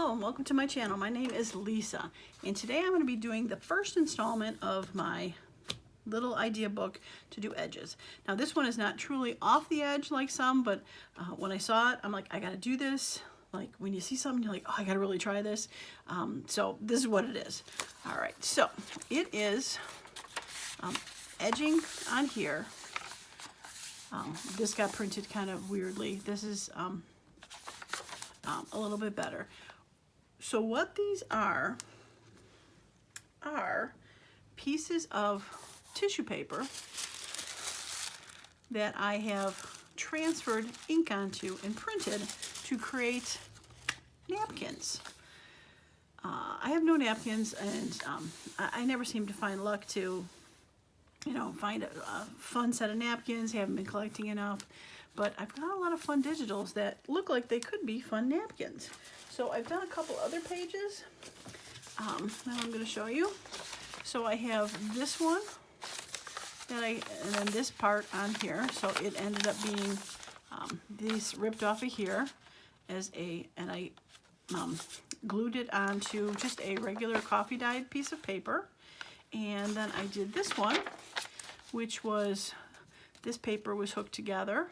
Hello and welcome to my channel. My name is Lisa and today I'm going to be doing the first installment of my little idea book to do edges. Now this one is not truly off the edge like some, but when I saw it I'm like, I gotta do this. Like when you see something you're like, oh, I gotta really try this. So this is what it is. Alright, so it is edging on here. This got printed kind of weirdly. This is a little bit better. So what these are pieces of tissue paper that I have transferred ink onto and printed to create napkins. I have no napkins, and I never seem to find luck to, you know, find a fun set of napkins. I haven't been collecting enough, but I've got a lot of fun digitals that look like they could be fun napkins. So I've done a couple other pages that I'm going to show you. So I have this one that and then this part on here. So it ended up being these ripped off of here as and I glued it onto just a regular coffee dyed piece of paper. And then I did this one, which was, this paper was hooked together,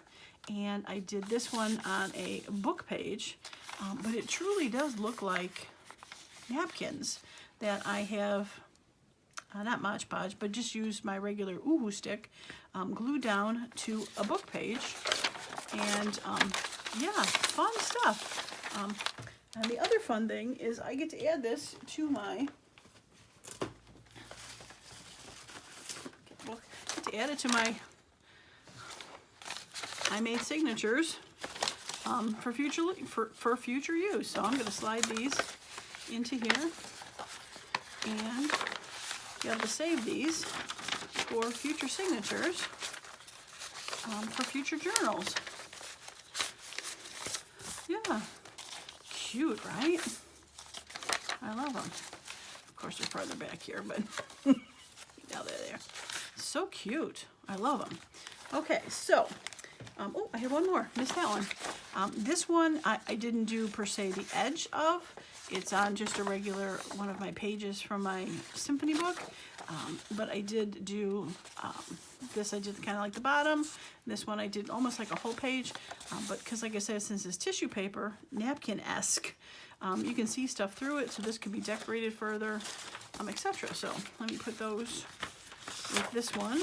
and I did this one on a book page, but it truly does look like napkins that I have, not Mod Podge, but just used my regular Uhu stick, glued down to a book page, and yeah, fun stuff. And the other fun thing is I get to add this to my I made signatures for future use. So I'm going to slide these into here and be able to save these for future signatures for future journals. Yeah, cute, right? I love them. Of course, they're farther back here, but now they're there. So cute. I love them. Okay, so, oh, I have one more. Missed that one. This one I didn't do per se the edge of. It's on just a regular one of my pages from my symphony book. But I did do this. I did kind of like the bottom. This one I did almost like a whole page. But because, like I said, since it's tissue paper, napkin-esque, you can see stuff through it. So this could be decorated further, etc. So let me put those with this one.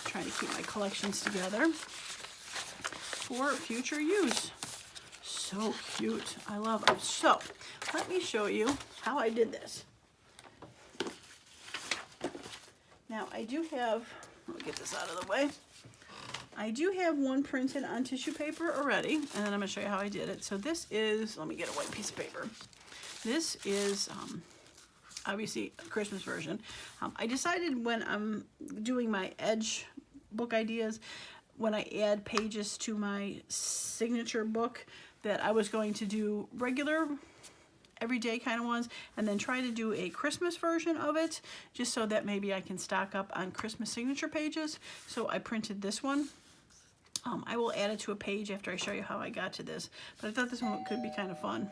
Trying to keep my collections together for future use. So cute. I love them. So let me show you how I did this. Now I do have, let me get this out of the way. I do have one printed on tissue paper already, and then I'm going to show you how I did it. So this is, let me get a white piece of paper. This is obviously a Christmas version. I decided when I'm doing my edge book ideas, when I add pages to my signature book, that I was going to do regular everyday kind of ones and then try to do a Christmas version of it, just so that maybe I can stock up on Christmas signature pages. So I printed this one. I will add it to a page after I show you how I got to this, but I thought this one could be kind of fun.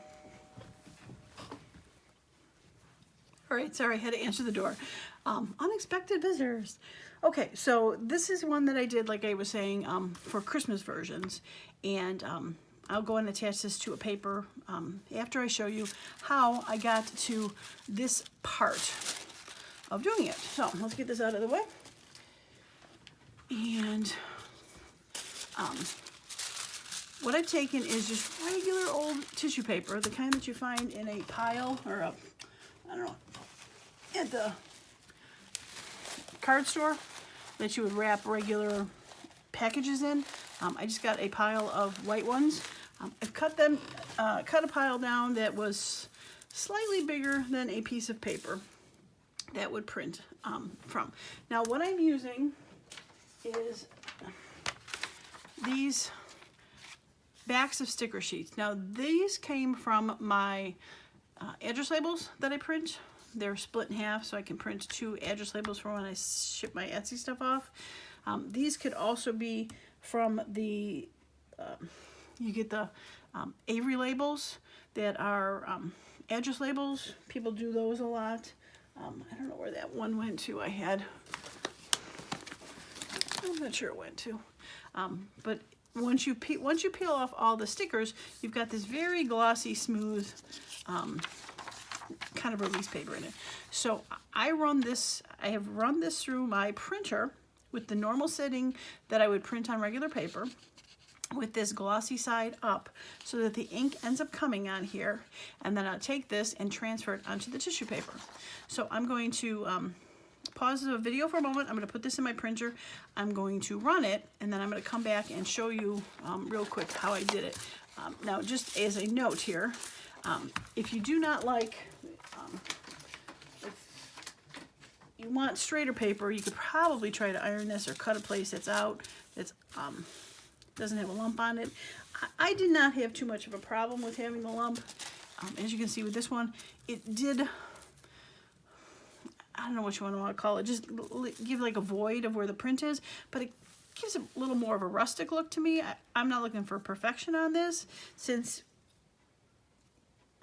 All right, sorry, I had to answer the door. Unexpected visitors. Okay, so this is one that I did, like I was saying, for Christmas versions, and I'll go and attach this to a paper after I show you how I got to this part of doing it. So let's get this out of the way. And what I've taken is just regular old tissue paper, the kind that you find in a pile or a, I don't know, at the card store that you would wrap regular packages in. I just got a pile of white ones. I've cut a pile down that was slightly bigger than a piece of paper that would print from. Now what I'm using is these backs of sticker sheets. Now these came from my address labels that I print. They're split in half, so I can print 2 address labels for when I ship my Etsy stuff off. These could also be from the, you get the Avery labels that are address labels. People do those a lot. I don't know where that one went to. I'm not sure it went to. But once you peel off all the stickers, you've got this very glossy, smooth kind of release paper in it. So I have run this through my printer with the normal setting that I would print on regular paper, with this glossy side up, so that the ink ends up coming on here, and then I'll take this and transfer it onto the tissue paper. So I'm going to pause the video for a moment. I'm going to put this in my printer. I'm going to run it, and then I'm going to come back and show you real quick how I did it. Now, just as a note here, if you do not like, if you want straighter paper, you could probably try to iron this or cut a place that's out, that's doesn't have a lump on it. I did not have too much of a problem with having the lump. As you can see with this one, it did, I don't know what you want to call it, just give like a void of where the print is, but it gives a little more of a rustic look to me. I'm not looking for perfection on this, since,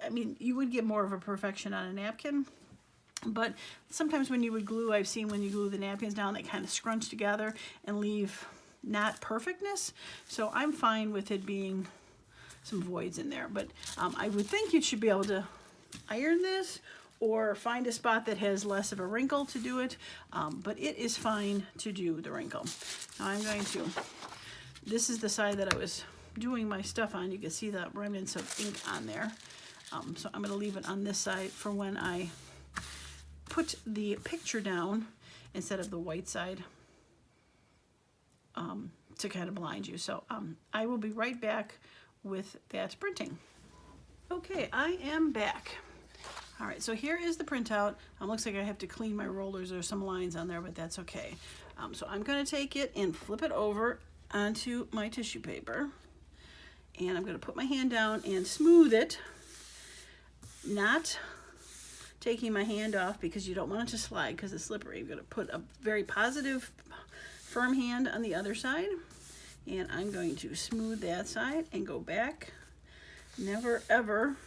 I mean, you would get more of a perfection on a napkin, but sometimes when you would glue, I've seen when you glue the napkins down, they kind of scrunch together and leave not perfectness. So I'm fine with it being some voids in there, but I would think you should be able to iron this or find a spot that has less of a wrinkle to do it, but it is fine to do the wrinkle. Now I'm going to, this is the side that I was doing my stuff on. You can see the remnants of ink on there. So I'm going to leave it on this side for when I put the picture down instead of the white side, to kind of blind you. So I will be right back with that printing. Okay, I am back. All right, so here is the printout. Looks like I have to clean my rollers. There's some lines on there, but that's okay. So I'm going to take it and flip it over onto my tissue paper, and I'm going to put my hand down and smooth it, not taking my hand off because you don't want it to slide because it's slippery. I'm going to put a very positive, firm hand on the other side, and I'm going to smooth that side and go back, never ever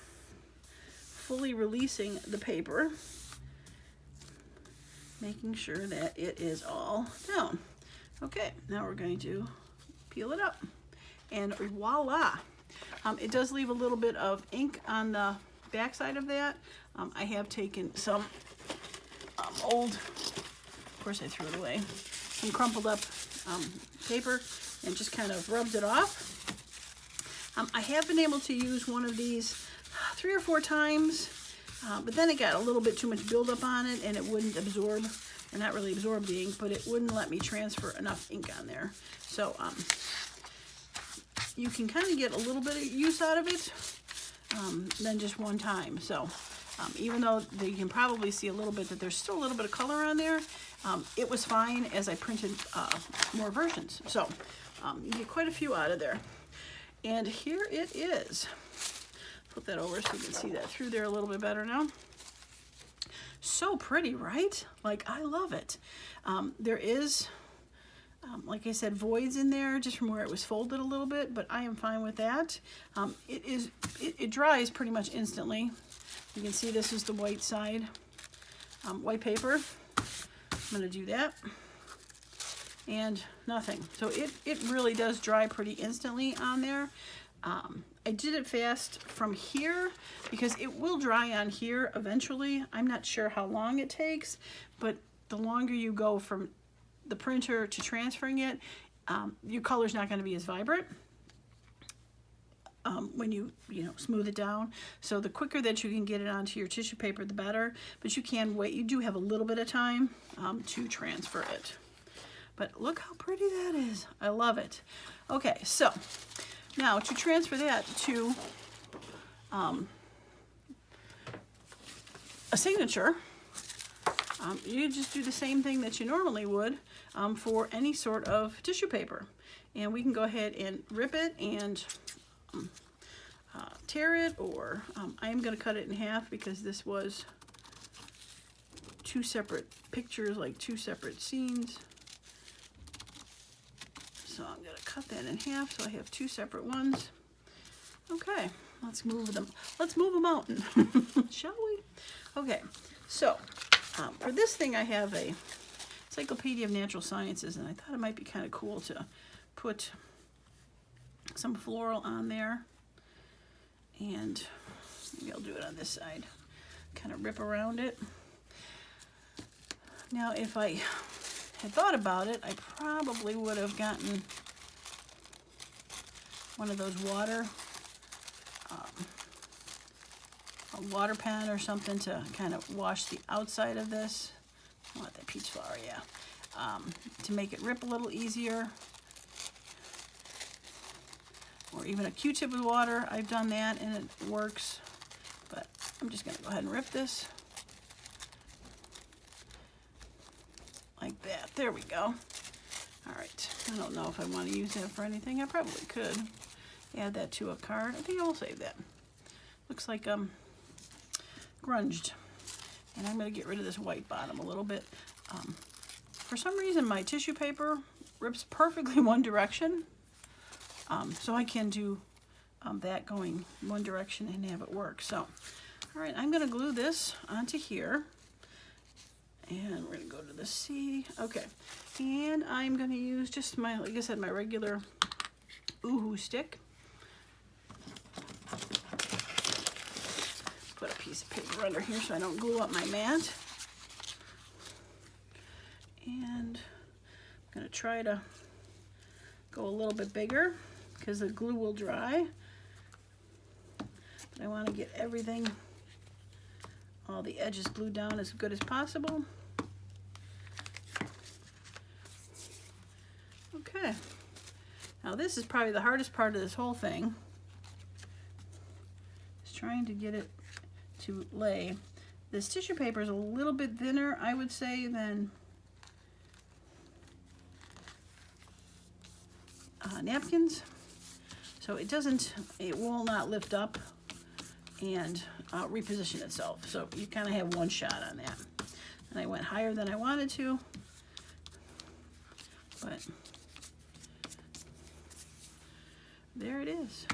fully releasing the paper, making sure that it is all down. Okay, now we're going to peel it up, and voila. It does leave a little bit of ink on the back side of that. I have taken some old, of course I threw it away, some crumpled up paper and just kind of rubbed it off. I have been able to use one of these 3 or 4 times, but then it got a little bit too much buildup on it and it wouldn't absorb, or not really absorb the ink, but it wouldn't let me transfer enough ink on there. So you can kind of get a little bit of use out of it than just one time. So even though you can probably see a little bit that there's still a little bit of color on there, it was fine as I printed more versions. So you get quite a few out of there. And here it is. Flip that over so you can see that through there a little bit better now. So pretty, right? Like, I love it. There is, like I said, voids in there just from where it was folded a little bit, but I am fine with that. It dries pretty much instantly. You can see this is the white side, white paper. I'm going to do that, and nothing. So it really does dry pretty instantly on there. I did it fast from here because it will dry on here eventually. I'm not sure how long it takes, but the longer you go from the printer to transferring it, your color's not going to be as vibrant when you smooth it down. So the quicker that you can get it onto your tissue paper, the better. But you can wait. You do have a little bit of time to transfer it. But look how pretty that is. I love it. Okay, so now to transfer that to a signature, you just do the same thing that you normally would for any sort of tissue paper. And we can go ahead and rip it and tear it, or I am going to cut it in half because this was 2 separate pictures, like 2 separate scenes. So I'm going to cut that in half so I have 2 separate ones. Okay, let's move them. Let's move a mountain, shall we? Okay, so for this thing I have a Encyclopedia of Natural Sciences, and I thought it might be kind of cool to put some floral on there. And maybe I'll do it on this side. Kind of rip around it. Now, if I had thought about it, I probably would have gotten one of those a water pen or something to kind of wash the outside of this. I want that peach flower, yeah. To make it rip a little easier. Or even a Q-tip with water. I've done that and it works. But I'm just going to go ahead and rip this. Like that. There we go. Alright. I don't know if I want to use that for anything. I probably could add that to a card. I think I will save that. Looks like grunged. And I'm going to get rid of this white bottom a little bit. For some reason my tissue paper rips perfectly one direction. So I can do that going one direction and have it work. So, alright, I'm going to glue this onto here. And we're going to go to the C. Okay. And I'm going to use just my, like I said, my regular Oohoo stick. Put a piece of paper under here so I don't glue up my mat. And I'm going to try to go a little bit bigger because the glue will dry. But I want to get everything, all the edges glued down as good as possible. Okay. Now this is probably the hardest part of this whole thing. Is trying to get it to lay. This tissue paper is a little bit thinner, I would say, than napkins. So it will not lift up and reposition itself. So you kind of have one shot on that. And I went higher than I wanted to, but there it is.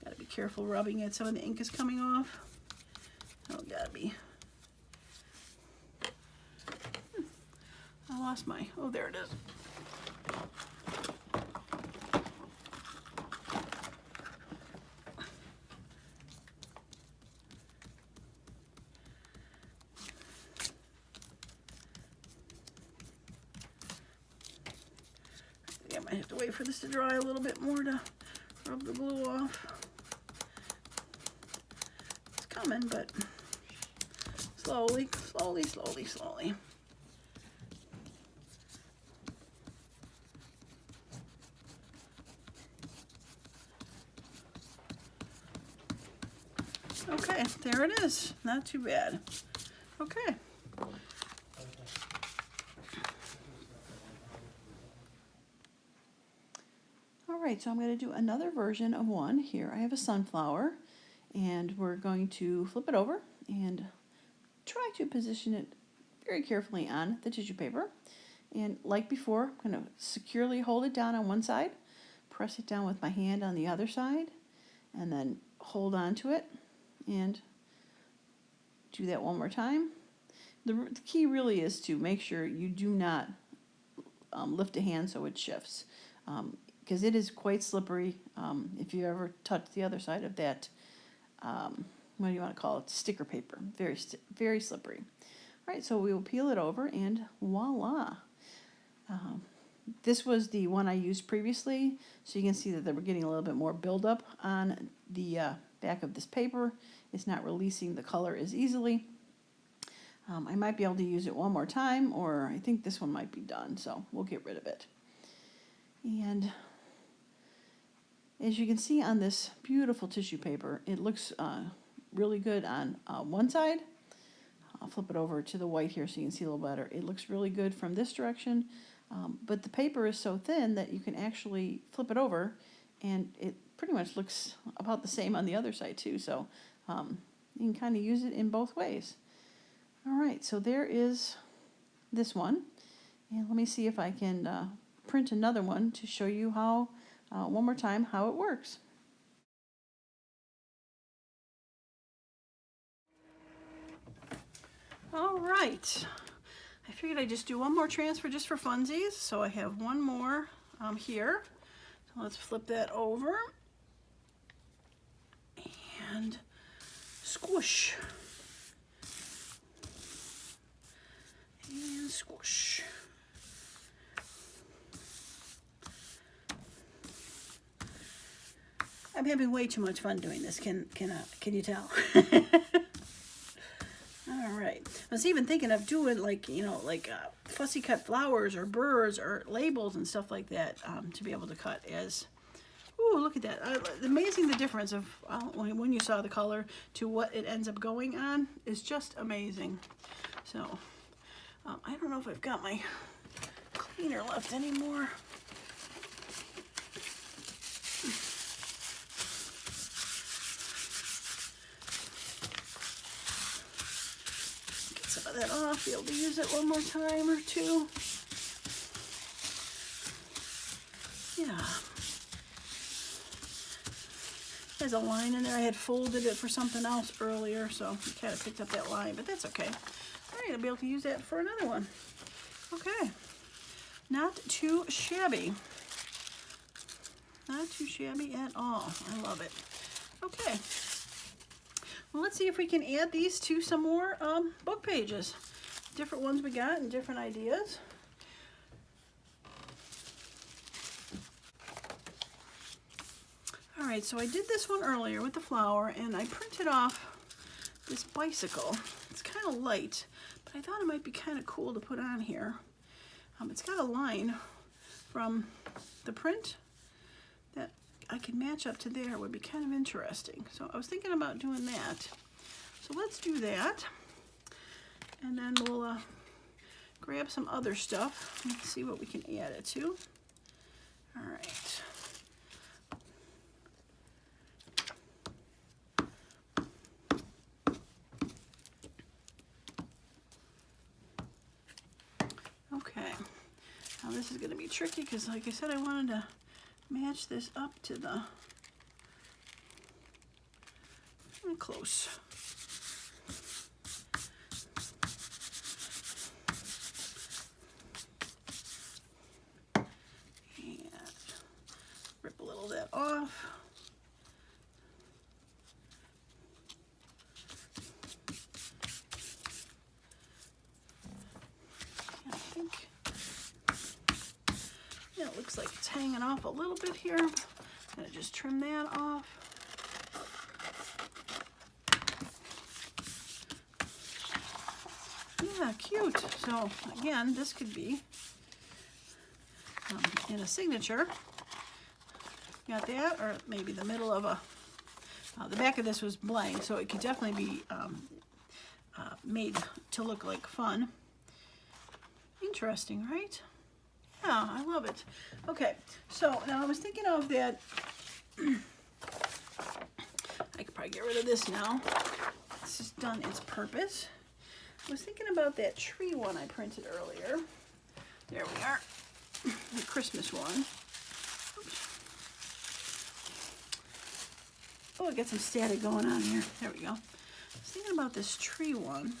Gotta be careful rubbing it. Some of the ink is coming off. Oh, gotta be. I lost my, oh, there it is. I might have to wait for this to dry a little bit more to rub the glue off. It's coming, but slowly, slowly, slowly, slowly. Okay, there it is. Not too bad. Okay. Alright, so I'm going to do another version of one. Here I have a sunflower, and we're going to flip it over and try to position it very carefully on the tissue paper. And like before, I'm going to securely hold it down on one side, press it down with my hand on the other side, and then hold on to it and do that one more time. The key really is to make sure you do not lift a hand so it shifts, because it is quite slippery. If you ever touch the other side of that, what do you want to call it, sticker paper, very slippery. All right, so we will peel it over and voila. This was the one I used previously, so you can see that we're getting a little bit more buildup on the back of this paper. It's not releasing the color as easily. I might be able to use it one more time, or I think this one might be done, so we'll get rid of it. And as you can see on this beautiful tissue paper, it looks really good on one side. I'll flip it over to the white here so you can see a little better. It looks really good from this direction, but the paper is so thin that you can actually flip it over and it pretty much looks about the same on the other side too, so you can kind of use it in both ways. Alright, so there is this one, and let me see if I can print another one to show you how, one more time, how it works. All right. I figured I'd just do one more transfer just for funsies. So I have one more here. So let's flip that over. And squish. And squish. I'm having way too much fun doing this. Can you tell? All right. I was even thinking of doing like fussy cut flowers or birds or labels and stuff like that to be able to cut as. Ooh, look at that! Amazing the difference of when you saw the color to what it ends up going on is just amazing. So I don't know if I've got my cleaner left anymore. Get some of that off. Be able to use it one more time or two. Yeah. There's a line in there. I had folded it for something else earlier, so I kind of picked up that line, but that's okay. All right, I'll be able to use that for another one. Okay, not too shabby. Not too shabby at all. I love it. Okay, well, let's see if we can add these to some more book pages. Different ones we got and different ideas. All right, so I did this one earlier with the flower, and I printed off this bicycle. It's kind of light, but I thought it might be kind of cool to put on here. It's got a line from the print that I can match up to there. It would be kind of interesting. So I was thinking about doing that. So let's do that, and then we'll grab some other stuff and see what we can add it to. All right. Okay, now this is going to be tricky because, like I said, I wanted to match this up to the close. And rip a little of that off. It looks like it's hanging off a little bit here. I'm going to just trim that off. Yeah, cute. So again, this could be in a signature. Got that, or maybe the middle of a. The back of this was blank, so it could definitely be made to look like fun. Interesting, right? Yeah, I love it. Okay, so now I was thinking of that. I could probably get rid of this now. This has done its purpose. I was thinking about that tree one I printed earlier. There we are, the Christmas one. Oops. Oh, I got some static going on here. There we go. I was thinking about this tree one,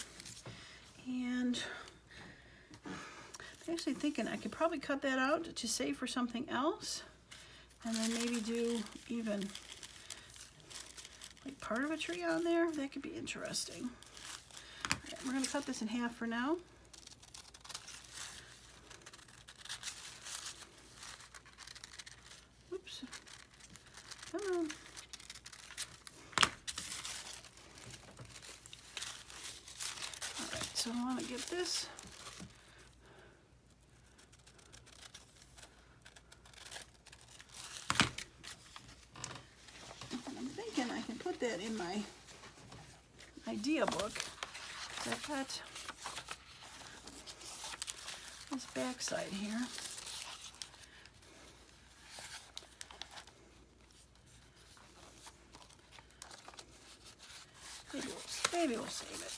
and I'm actually thinking I could probably cut that out to save for something else, and then maybe do even like part of a tree on there. That could be interesting. All right, we're going to cut this in half for now. Oops. Come on. All right, so I want to get this. I can put that in my idea book. I've got this back side here. Maybe we'll save it.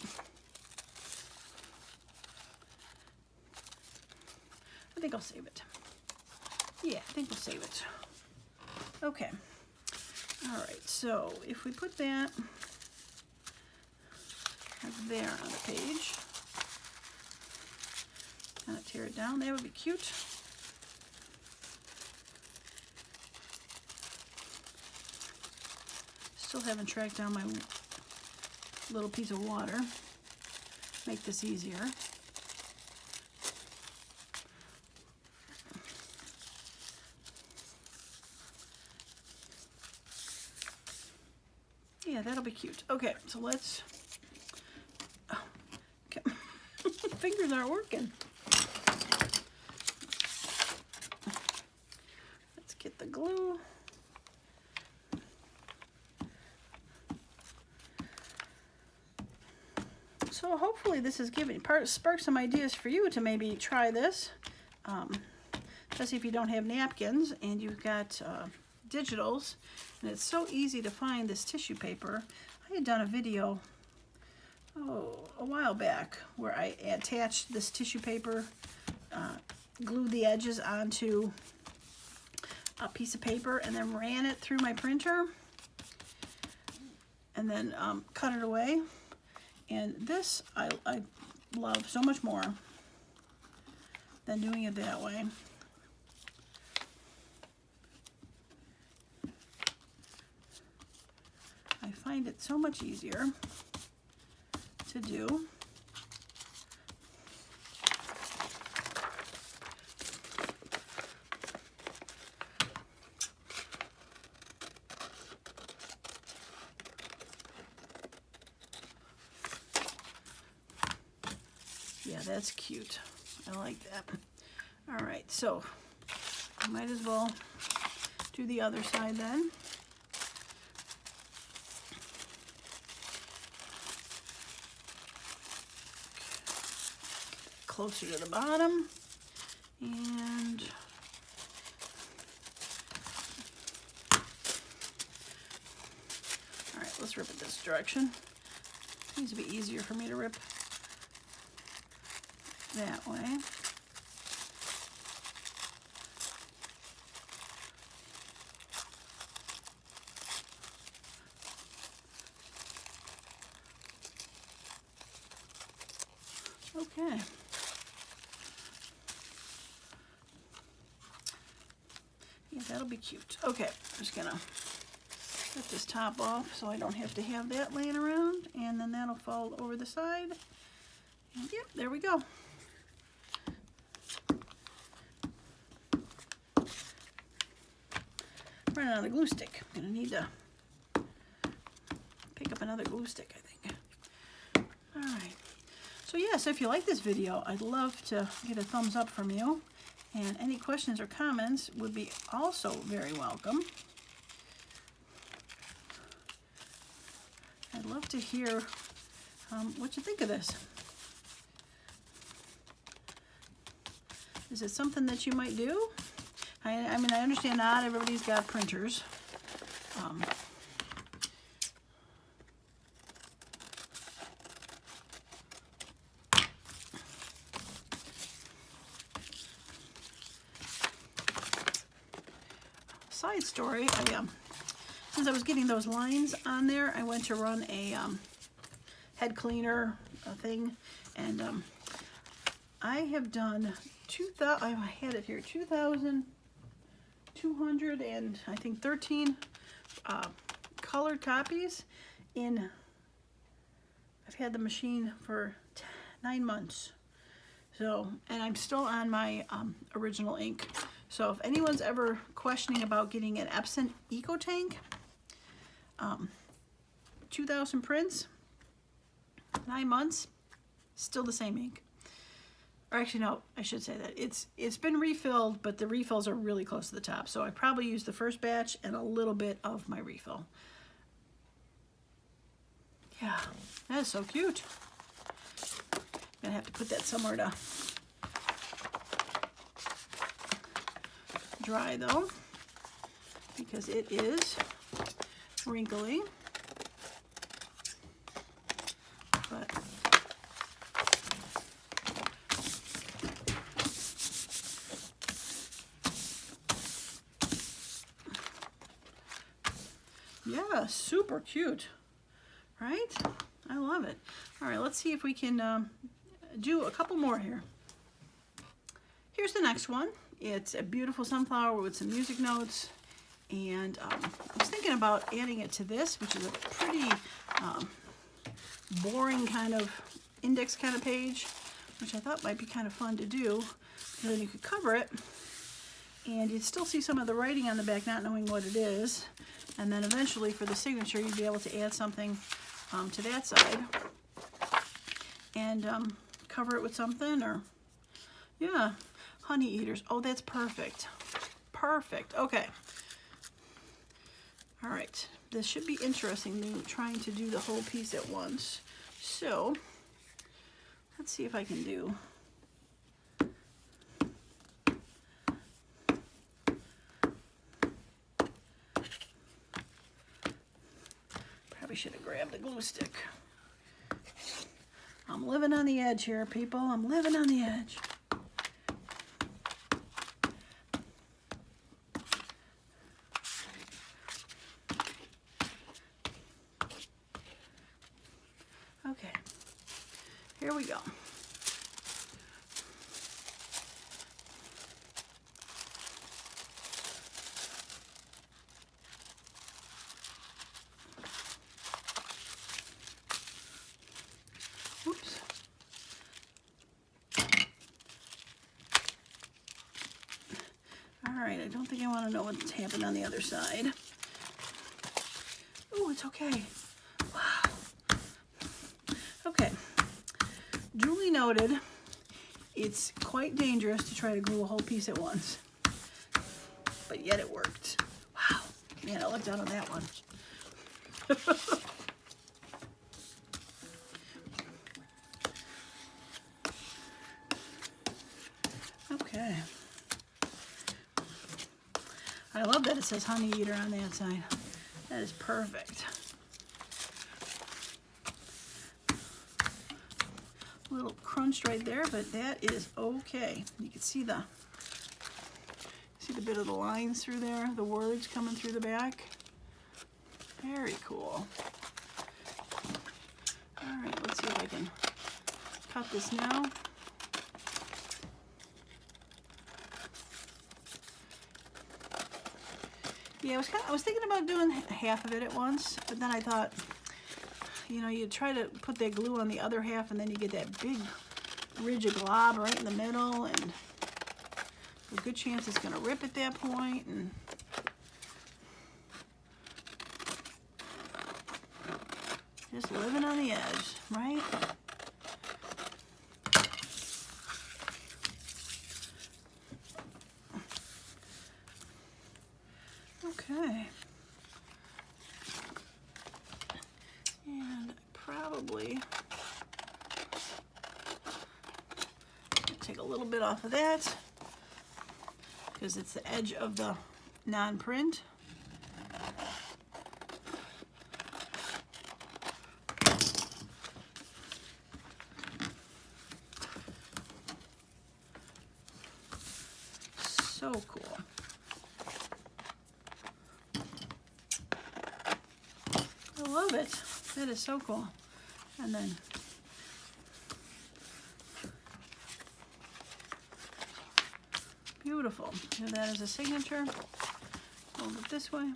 I think I'll save it. Yeah, I think we'll save it. Okay. All right, so if we put that there on the page, Kind of tear it down. That would be cute. Still haven't tracked down my little piece of water. Make this easier. Yeah, that'll be cute. Okay, so let's... Oh, okay. Fingers aren't working. Let's get the glue. So hopefully this is spark some ideas for you to maybe try this. Especially if you don't have napkins and you've got digitals, and it's so easy to find this tissue paper. I had done a video a while back where I attached this tissue paper, glued the edges onto a piece of paper, and then ran it through my printer, and then cut it away. And this I love so much more than doing it that way. I find it so much easier to do. Yeah, that's cute. I like that. All right, so I might as well do the other side then. Closer to the bottom, and all right, let's rip it this direction. Needs to be easier for me to rip that way. Okay. Yeah, that'll be cute. Okay, I'm just gonna get this top off so I don't have to have that laying around, and then that'll fall over the side. And yep, there we go. Running out of glue stick. I'm gonna need to pick up another glue stick, I think. All right. So yeah, so if you like this video, I'd love to get a thumbs up from you. And any questions or comments would be also very welcome. I'd love to hear what you think of this. Is it something that you might do? I mean, I understand not everybody's got printers. Side story, since I was getting those lines on there, I went to run a head cleaner thing, and I have done 2,000, I had it here, 2,200 and I think 13 colored copies in, I've had the machine for 9 months. So, and I'm still on my original ink. So if anyone's ever questioning about getting an Epson Eco Tank, 2,000 prints, 9 months, still the same ink. Or actually, no, I should say that it's been refilled, but the refills are really close to the top. So I probably used the first batch and a little bit of my refill. Yeah, that is so cute. I'm gonna have to put that somewhere to dry though, because it is wrinkly. But yeah, super cute, right? I love it. All right, let's see if we can do a couple more here. here's the next one. It's a beautiful sunflower with some music notes. And I was thinking about adding it to this, which is a pretty boring kind of index kind of page, which I thought might be kind of fun to do. And then you could cover it, and you'd still see some of the writing on the back, not knowing what it is. And then eventually for the signature, you'd be able to add something to that side and cover it with something, or yeah, honey eaters. Oh, that's perfect. Perfect. Okay. All right. This should be interesting, me trying to do the whole piece at once. So let's see if I can do. Probably should have grabbed a glue stick. I'm living on the edge here, people. I'm living on the edge. Okay, here we go. Oops. All right, I don't think I want to know what's happened on the other side. Oh, it's okay. Wow. Okay. Duly noted, it's quite dangerous to try to glue a whole piece at once, but yet it worked. Wow. Man, I looked out on that one. Okay. I love that it says honey eater on that side. That is perfect. A little crunched right there, but that is okay. You can see the bit of the lines through there, the words coming through the back. Very cool. All right, let's see if I can cut this now. Yeah, I was thinking about doing half of it at once, but then I thought, you know, you try to put that glue on the other half, and then you get that big rigid glob right in the middle, and a good chance it's going to rip at that point. And just living on the edge, right? Okay. And probably take a little bit off of that because it's the edge of the non-print. So cool. I love it. That is so cool. And then beautiful. Do that as a signature. Hold it this way.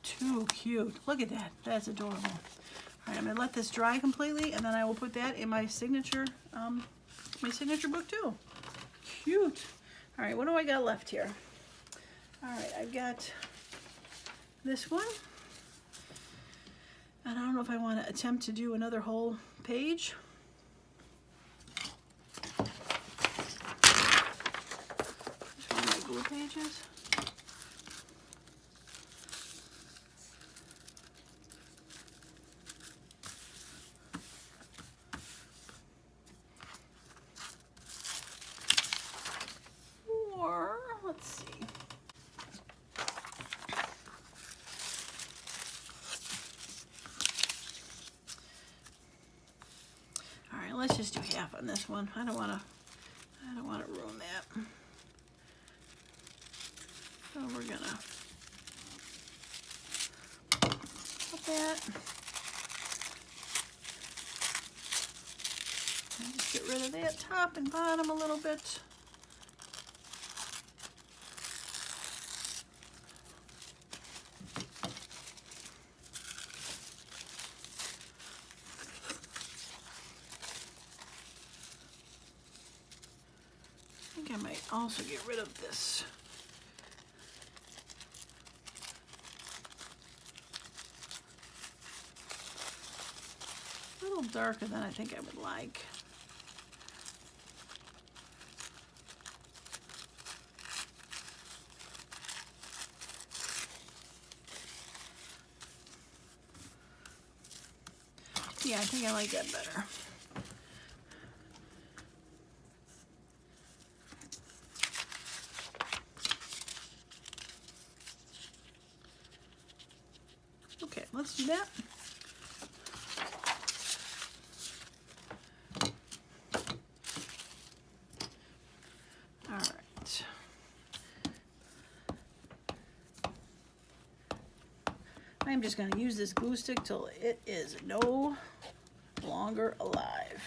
Too cute. Look at that. That's adorable. All right, I'm gonna let this dry completely, and then I will put that in my signature book too. Cute. All right, what do I got left here? All right, I've got this one. And I don't know if I want to attempt to do another whole page. Just one of my glue pages. Or, let's see. Let's just do half on this one. I don't want to ruin that. So we're gonna put that. rid of that top and bottom a little bit. I think I might also get rid of this. A little darker than I think I would like. Yeah, I think I like that better. Okay, let's do that. All right. I'm just going to use this glue stick till it is no longer alive.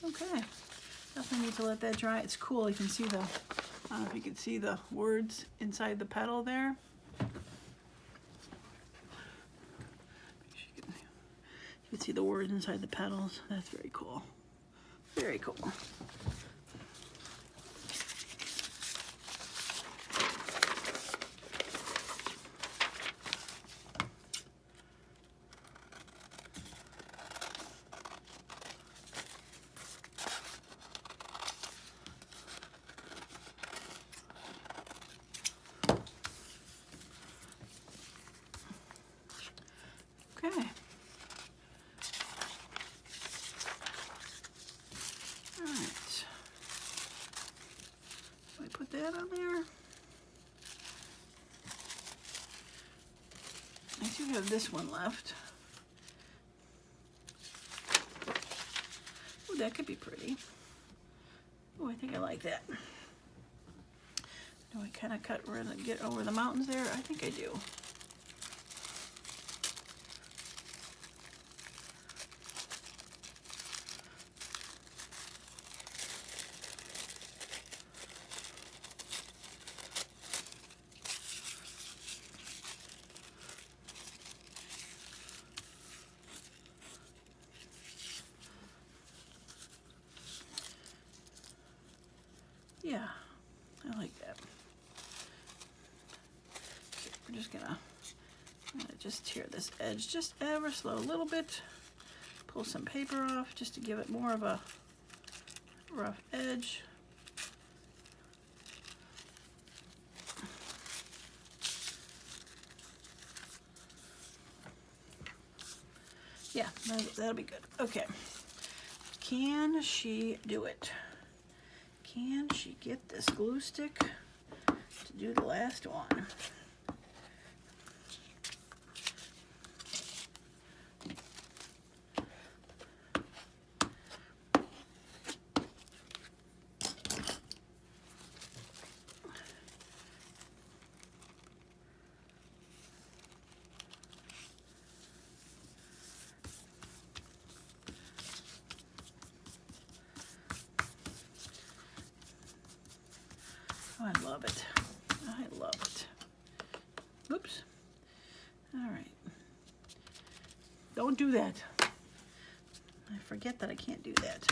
Okay, definitely need to let that dry. It's cool. You can see the, I don't know if you can see the words inside the petal there. You can see the words inside the petals. That's very cool. Very cool. Okay. All right. So I put that on there. I do have this one left. Oh, that could be pretty. Oh, I think I like that. Do I kind of cut where to get over the mountains there? I think I do. Yeah, I like that. Okay, we're just gonna, I'm gonna just tear this edge just ever slow, a little bit. Pull some paper off just to give it more of a rough edge. Yeah, that'll be good. Okay. Can she do it? Can she get this glue stick to do the last one? Oh, I love it. I love it. Oops. All right. Don't do that. I forget that I can't do that.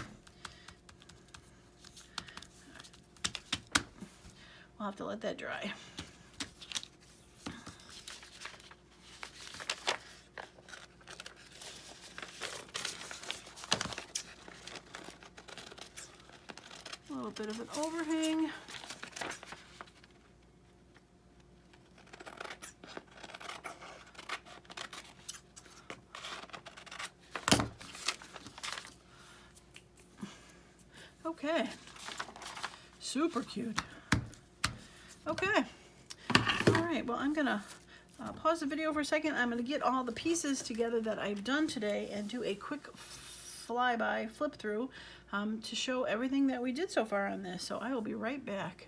We'll have to let that dry. A little bit of an overhang. Okay, Super cute. Okay. All right, well, I'm gonna pause the video for a second. I'm gonna get all the pieces together that I've done today and do a quick flyby, flip through, to show everything that we did so far on this. So I will be right back.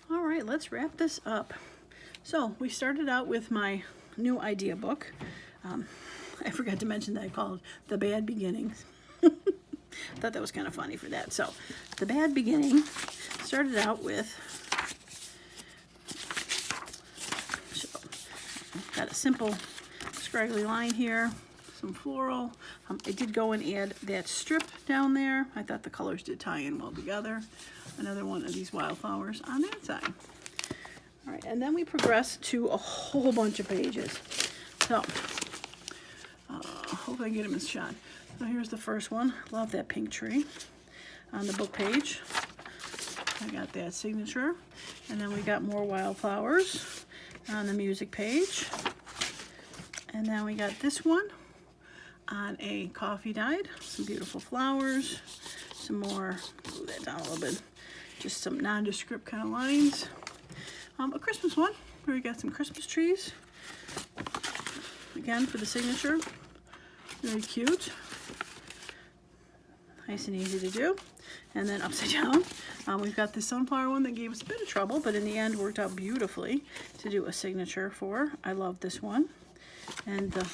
All right, let's wrap this up. So we started out with my new idea book. I forgot to mention that I called it The Bad Beginnings. Thought that was kind of funny for that. So The Bad Beginning started out with, got a simple scraggly line here, some floral. I did go and add that strip down there. I thought the colors did tie in well together. Another one of these wildflowers on that side. All right, and then we progress to a whole bunch of pages. So, hope I can get them in shot. So here's the first one. Love that pink tree on the book page. I got that signature. And then we got more wildflowers on the music page. And then we got this one on a coffee dyed. Some beautiful flowers. Some more, move that down a little bit. Just some nondescript kind of lines. A Christmas one where we got some Christmas trees. Again for the signature. Very cute. Nice and easy to do. And then upside down, we've got the sunflower one that gave us a bit of trouble, but in the end worked out beautifully to do a signature for. I love this one. And the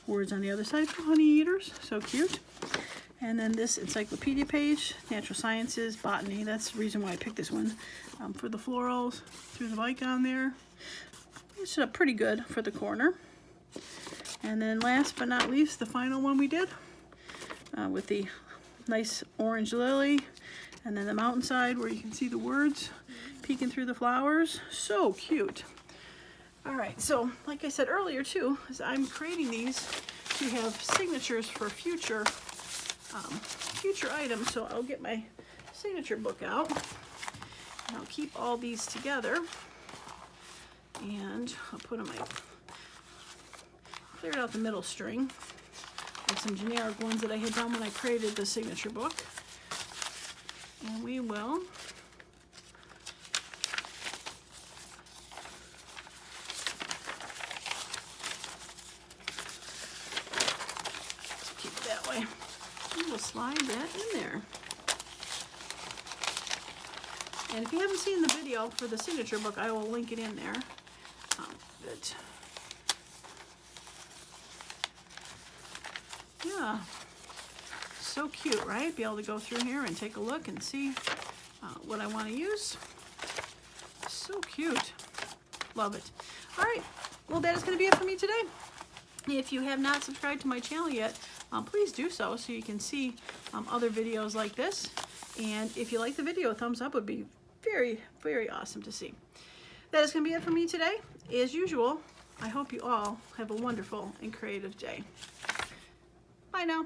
words on the other side for honey eaters. So cute. And then this encyclopedia page, natural sciences, botany. That's the reason why I picked this one. For the florals, threw the bike on there. It's pretty good for the corner. And then last but not least, the final one we did with the nice orange lily. And then the mountainside where you can see the words peeking through the flowers. So cute. All right, so like I said earlier too, is I'm creating these to have signatures for future items. So I'll get my signature book out and I'll keep all these together, and I'll put on my, cleared out the middle string with some generic ones that I had done when I created the signature book, and we will keep it that way. We'll slide that in there. And if you haven't seen the video for the signature book, I will link it in there. Yeah, so cute, right? Be able to go through here and take a look and see what I want to use. So cute. Love it. All right, well, that is going to be it for me today. If you have not subscribed to my channel yet, please do so you can see other videos like this. And if you like the video, a thumbs up would be very, very awesome to see. That is going to be it for me today. As usual, I hope you all have a wonderful and creative day. Bye now.